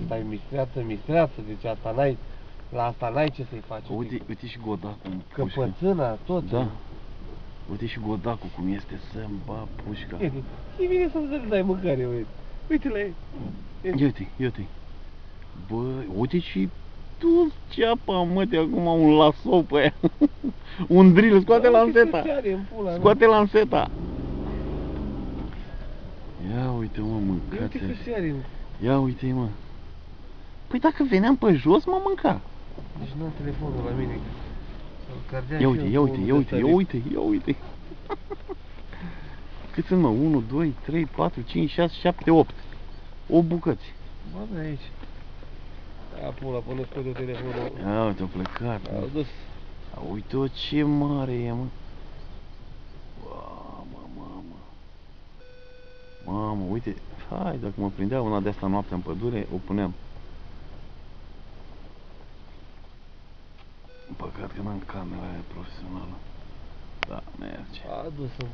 Asta e mistreață, deci asta n-ai, la asta n-ai ce să-i faci. Uite și godacul. Căpățâna, tot. Da. Uite și godacul cum este să-mi ba pușca. Uite, e bine să-mi dai mâncare, uite. Uite la el. Uite. Bă, uite și tu ceapa, mă, de acum un lasou pe aia. Un drill, scoate lanseta. Scoate lanseta. Ia uite, mă, mâncați. Ia uite-i, mă. Păi dacă veneam pe jos, mă mânca. Deci n-am telefonul la mine. Ia uite. Cât sunt, mă? 1, 2, 3, 4, 5, 6, 7, 8. 8 bucăți. Bă, da, aici. Ia pula, până scoate telefonul. Ia uite, a plecat. A dus. Uite-o ce mare e, mă. Mamă, uite. Hai, dacă mă prindea una de asta noaptea în pădure, o puneam. Păcat că n-am camera aia profesională. Da, merge. A dus-o.